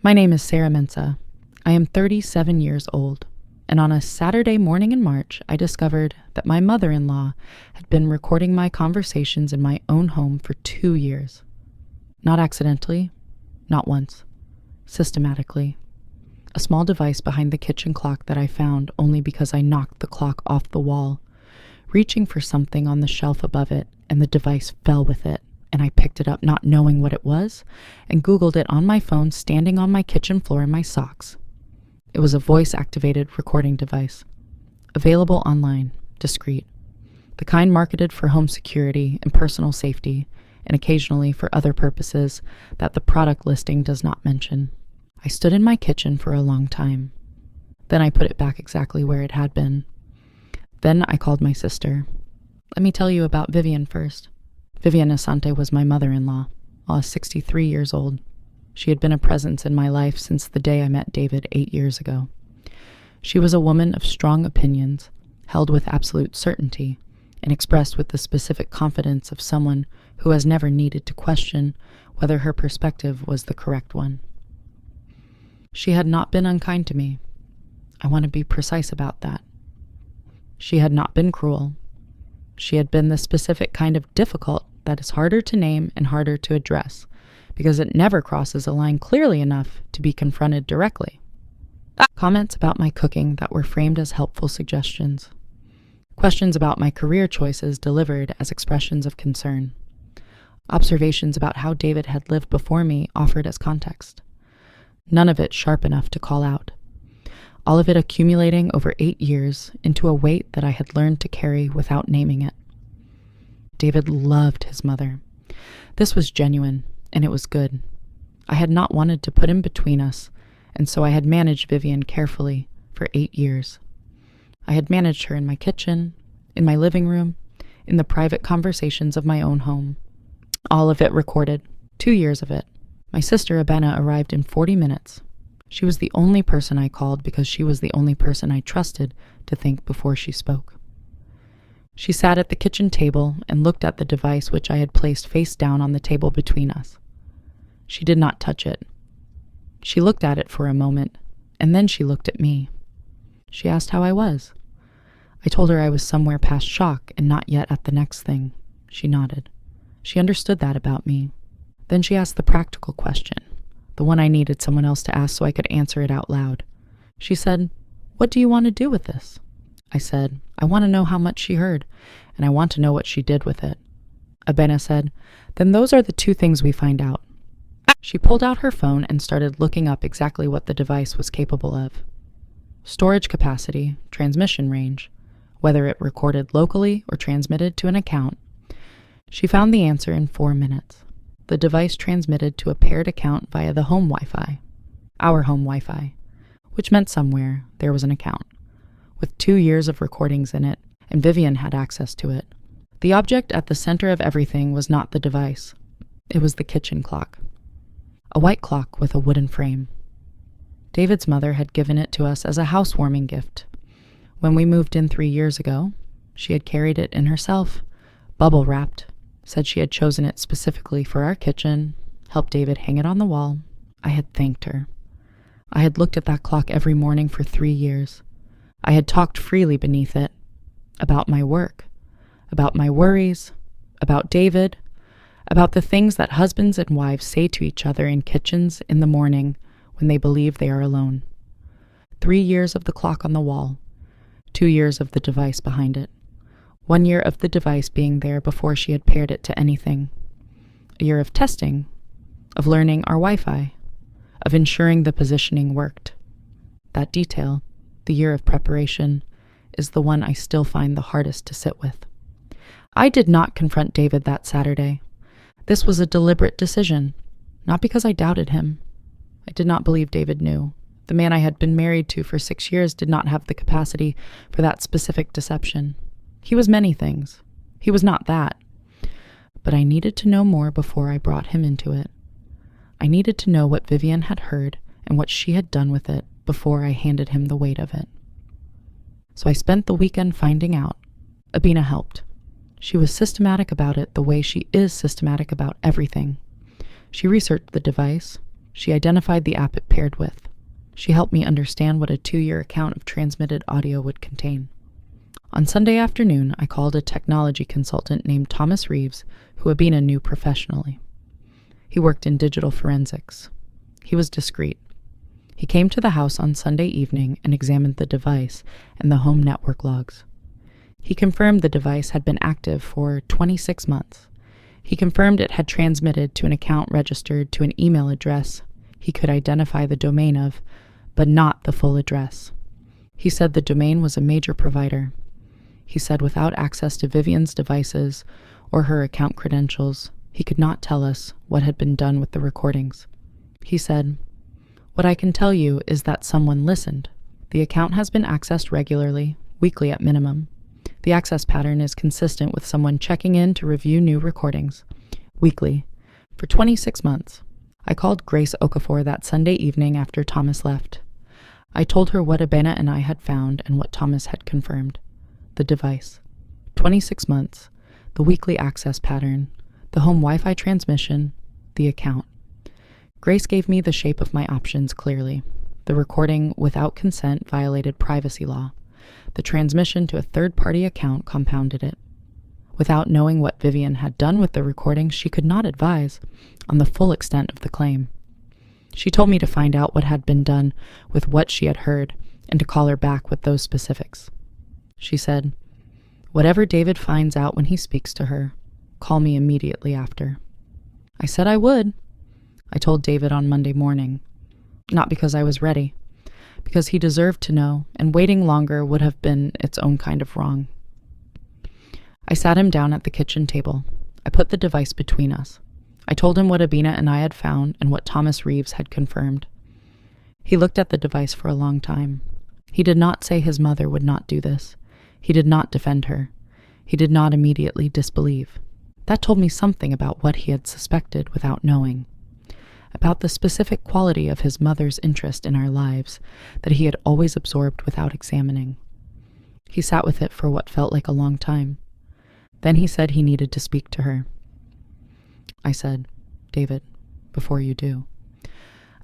My name is Sara Mensah. I am 37 years old, and on a Saturday morning in March, I discovered that my mother-in-law had been recording my conversations in my own home for 2 years. Not accidentally, not once, systematically. A small device behind the kitchen clock that I found only because I knocked the clock off the wall, reaching for something on the shelf above it, and the device fell with it. And I picked it up not knowing what it was, and Googled it on my phone standing on my kitchen floor in my socks. It was a voice-activated recording device, available online, discreet, the kind marketed for home security and personal safety, and occasionally for other purposes that the product listing does not mention. I stood in my kitchen for a long time. Then I put it back exactly where it had been. Then I called my sister. Let me tell you about Vivian first. Vivian Asante was my mother-in-law, while 63 years old. She had been a presence in my life since the day I met David 8 years ago. She was a woman of strong opinions, held with absolute certainty, and expressed with the specific confidence of someone who has never needed to question whether her perspective was the correct one. She had not been unkind to me. I want to be precise about that. She had not been cruel. She had been the specific kind of difficult that is harder to name and harder to address, because it never crosses a line clearly enough to be confronted directly. Comments about my cooking that were framed as helpful suggestions. Questions about my career choices delivered as expressions of concern. Observations about how David had lived before me offered as context. None of it sharp enough to call out. All of it accumulating over 8 years into a weight that I had learned to carry without naming it. David loved his mother. This was genuine, and it was good. I had not wanted to put him between us, and so I had managed Vivian carefully for 8 years. I had managed her in my kitchen, in my living room, in the private conversations of my own home. All of it recorded, 2 years of it. My sister Abena arrived in 40 minutes. She was the only person I called because she was the only person I trusted to think before she spoke. She sat at the kitchen table and looked at the device which I had placed face down on the table between us. She did not touch it. She looked at it for a moment, and then she looked at me. She asked how I was. I told her I was somewhere past shock and not yet at the next thing. She nodded. She understood that about me. Then she asked the practical question, the one I needed someone else to ask so I could answer it out loud. She said, "What do you want to do with this?" I said, "I want to know how much she heard, and I want to know what she did with it." Abena said, "Then those are the 2 things we find out." She pulled out her phone and started looking up exactly what the device was capable of. Storage capacity, transmission range, whether it recorded locally or transmitted to an account. She found the answer in 4 minutes. The device transmitted to a paired account via the home Wi-Fi, our home Wi-Fi, which meant somewhere there was an account, with 2 years of recordings in it, and Vivian had access to it. The object at the center of everything was not the device. It was the kitchen clock, a white clock with a wooden frame. David's mother had given it to us as a housewarming gift. When we moved in 3 years ago, she had carried it in herself, bubble-wrapped, said she had chosen it specifically for our kitchen, helped David hang it on the wall. I had thanked her. I had looked at that clock every morning for 3 years. I had talked freely beneath it, about my work, about my worries, about David, about the things that husbands and wives say to each other in kitchens in the morning when they believe they are alone. 3 years of the clock on the wall, 2 years of the device behind it. 1 year of the device being there before she had paired it to anything. A year of testing, of learning our Wi-Fi, of ensuring the positioning worked. That detail, the year of preparation, is the one I still find the hardest to sit with. I did not confront David that Saturday. This was a deliberate decision, not because I doubted him. I did not believe David knew. The man I had been married to for 6 years did not have the capacity for that specific deception. He was many things. He was not that. But I needed to know more before I brought him into it. I needed to know what Vivian had heard and what she had done with it before I handed him the weight of it. So I spent the weekend finding out. Abena helped. She was systematic about it the way she is systematic about everything. She researched the device. She identified the app it paired with. She helped me understand what a 2-year account of transmitted audio would contain. On Sunday afternoon, I called a technology consultant named Thomas Reeves, who Abina knew professionally. He worked in digital forensics. He was discreet. He came to the house on Sunday evening and examined the device and the home network logs. He confirmed the device had been active for 26 months. He confirmed it had transmitted to an account registered to an email address he could identify the domain of, but not the full address. He said the domain was a major provider. He said without access to Vivian's devices or her account credentials, he could not tell us what had been done with the recordings. He said, "What I can tell you is that someone listened. The account has been accessed regularly, weekly at minimum. The access pattern is consistent with someone checking in to review new recordings, weekly, for 26 months. I called Grace Okafor that Sunday evening after Thomas left. I told her what Abena and I had found and what Thomas had confirmed. The device, 26 months, the weekly access pattern, the home Wi-Fi transmission, the account. Grace gave me the shape of my options clearly. The recording without consent violated privacy law. The transmission to a third-party account compounded it. Without knowing what Vivian had done with the recording, she could not advise on the full extent of the claim. She told me to find out what had been done with what she had heard and to call her back with those specifics. She said, "Whatever David finds out when he speaks to her, call me immediately after." I said I would. I told David on Monday morning, not because I was ready, because he deserved to know, and waiting longer would have been its own kind of wrong. I sat him down at the kitchen table. I put the device between us. I told him what Abina and I had found and what Thomas Reeves had confirmed. He looked at the device for a long time. He did not say his mother would not do this. He did not defend her. He did not immediately disbelieve. That told me something about what he had suspected without knowing, about the specific quality of his mother's interest in our lives that he had always absorbed without examining. He sat with it for what felt like a long time. Then he said he needed to speak to her. I said, "David, before you do,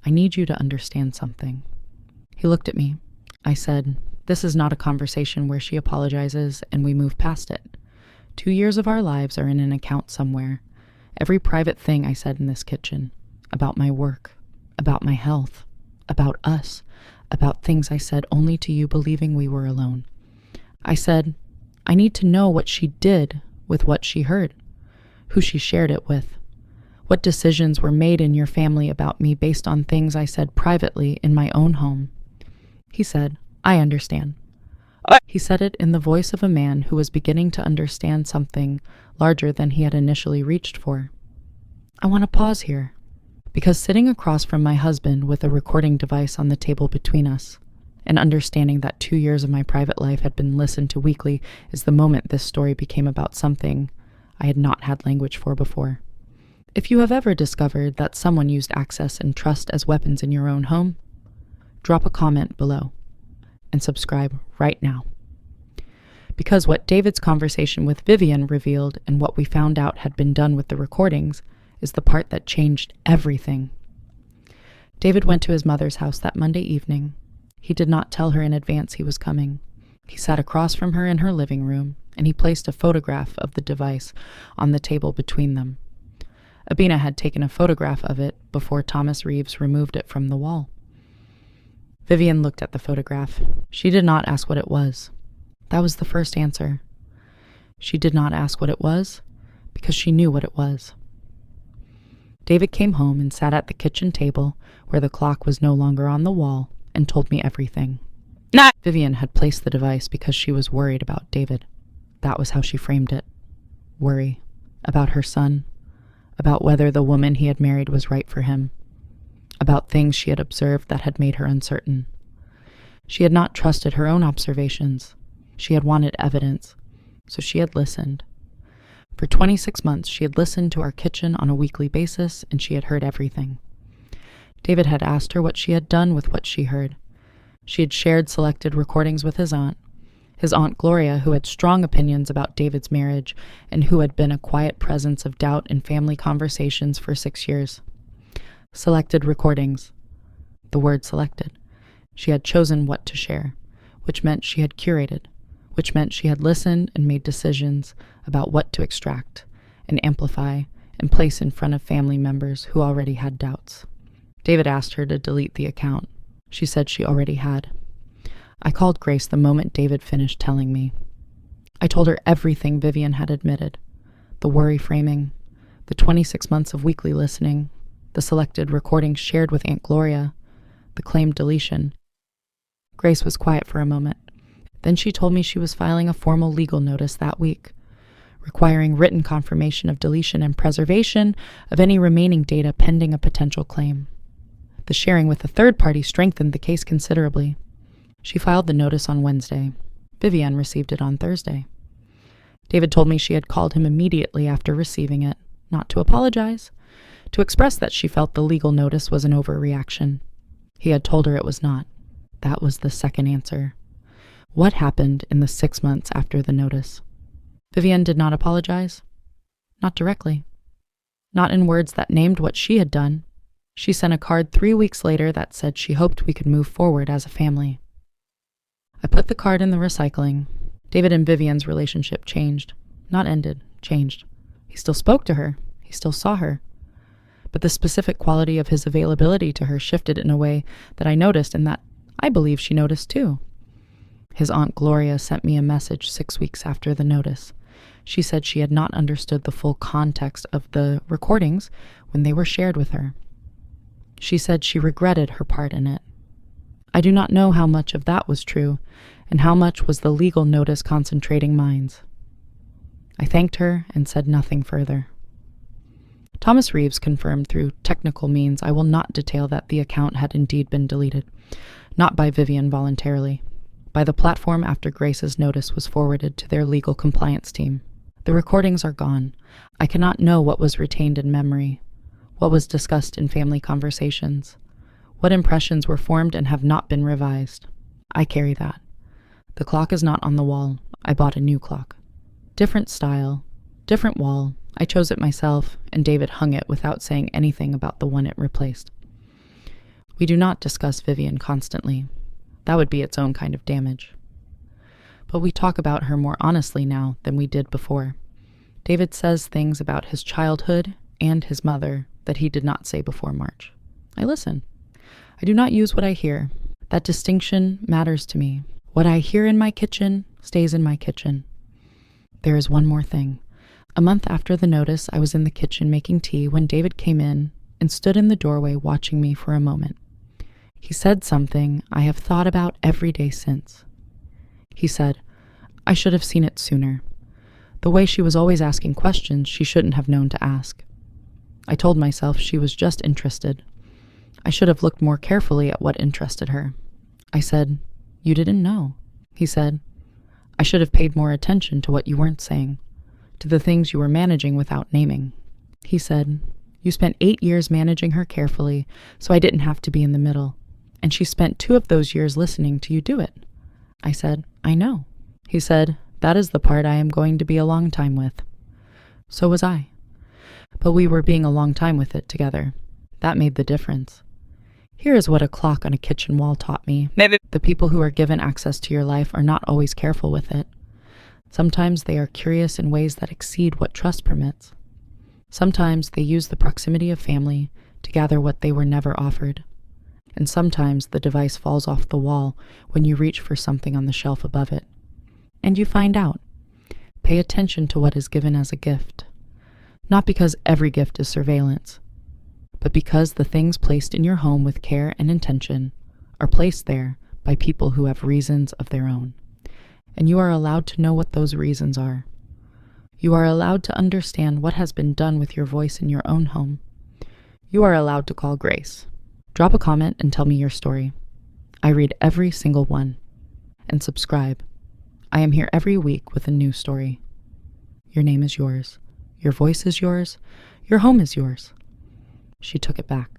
I need you to understand something." He looked at me. I said, "This is not a conversation where she apologizes and we move past it. 2 years of our lives are in an account somewhere. Every private thing I said in this kitchen, about my work, about my health, about us, about things I said only to you believing we were alone. I said, I need to know what she did with what she heard, who she shared it with, what decisions were made in your family about me based on things I said privately in my own home." He said, "I understand." He said it in the voice of a man who was beginning to understand something larger than he had initially reached for. I want to pause here, because sitting across from my husband with a recording device on the table between us, and understanding that 2 years of my private life had been listened to weekly is the moment this story became about something I had not had language for before. If you have ever discovered that someone used access and trust as weapons in your own home, drop a comment below and subscribe right now. Because what David's conversation with Vivian revealed and what we found out had been done with the recordings is the part that changed everything. David went to his mother's house that Monday evening. He did not tell her in advance he was coming. He sat across from her in her living room, and he placed a photograph of the device on the table between them. Abina had taken a photograph of it before Thomas Reeves removed it from the wall. Vivian looked at the photograph. She did not ask what it was. That was the first answer. She did not ask what it was because she knew what it was. David came home and sat at the kitchen table where the clock was no longer on the wall and told me everything. Vivian had placed the device because she was worried about David. That was how she framed it. Worry about her son, about whether the woman he had married was right for him, about things she had observed that had made her uncertain. She had not trusted her own observations. She had wanted evidence, so she had listened. For 26 months, she had listened to our kitchen on a weekly basis, and she had heard everything. David had asked her what she had done with what she heard. She had shared selected recordings with his Aunt Gloria, who had strong opinions about David's marriage and who had been a quiet presence of doubt in family conversations for 6 years. Selected recordings. The word selected. She had chosen what to share, which meant she had curated, which meant she had listened and made decisions about what to extract and amplify and place in front of family members who already had doubts. David asked her to delete the account. She said she already had. I called Grace the moment David finished telling me. I told her everything Vivian had admitted, the worry framing, the 26 months of weekly listening, the selected recordings shared with Aunt Gloria, the claimed deletion. Grace was quiet for a moment. Then she told me she was filing a formal legal notice that week, requiring written confirmation of deletion and preservation of any remaining data pending a potential claim. The sharing with a third party strengthened the case considerably. She filed the notice on Wednesday. Vivian received it on Thursday. David told me she had called him immediately after receiving it, not to apologize, to express that she felt the legal notice was an overreaction. He had told her it was not. That was the second answer. What happened in the 6 months after the notice? Vivian did not apologize. Not directly. Not in words that named what she had done. She sent a card 3 weeks later that said she hoped we could move forward as a family. I put the card in the recycling. David and Vivian's relationship changed. Not ended, changed. He still spoke to her. He still saw her. But the specific quality of his availability to her shifted in a way that I noticed and that I believe she noticed too. His Aunt Gloria sent me a message 6 weeks after the notice. She said she had not understood the full context of the recordings when they were shared with her. She said she regretted her part in it. I do not know how much of that was true and how much was the legal notice concentrating minds. I thanked her and said nothing further. Thomas Reeves confirmed through technical means I will not detail that the account had indeed been deleted, not by Vivian voluntarily, by the platform after Grace's notice was forwarded to their legal compliance team. The recordings are gone. I cannot know what was retained in memory, what was discussed in family conversations, what impressions were formed and have not been revised. I carry that. The clock is not on the wall. I bought a new clock. Different style, different wall. I chose it myself, and David hung it without saying anything about the one it replaced. We do not discuss Vivian constantly. That would be its own kind of damage. But we talk about her more honestly now than we did before. David says things about his childhood and his mother that he did not say before March. I listen. I do not use what I hear. That distinction matters to me. What I hear in my kitchen stays in my kitchen. There is one more thing. A month after the notice, I was in the kitchen making tea when David came in and stood in the doorway watching me for a moment. He said something I have thought about every day since. He said, I should have seen it sooner. The way she was always asking questions she shouldn't have known to ask. I told myself she was just interested. I should have looked more carefully at what interested her. I said, You didn't know. He said, I should have paid more attention to what you weren't saying, to the things you were managing without naming. He said, You spent 8 years managing her carefully, so I didn't have to be in the middle, and she spent 2 of those years listening to you do it. I said, I know. He said, That is the part I am going to be a long time with. So was I. But we were being a long time with it together. That made the difference. Here is what a clock on a kitchen wall taught me. Maybe the people who are given access to your life are not always careful with it. Sometimes they are curious in ways that exceed what trust permits. Sometimes they use the proximity of family to gather what they were never offered. And sometimes the device falls off the wall when you reach for something on the shelf above it. And you find out. Pay attention to what is given as a gift. Not because every gift is surveillance, but because the things placed in your home with care and intention are placed there by people who have reasons of their own. And you are allowed to know what those reasons are. You are allowed to understand what has been done with your voice in your own home. You are allowed to call Grace. Drop a comment and tell me your story. I read every single one. And subscribe. I am here every week with a new story. Your name is yours. Your voice is yours. Your home is yours. She took it back.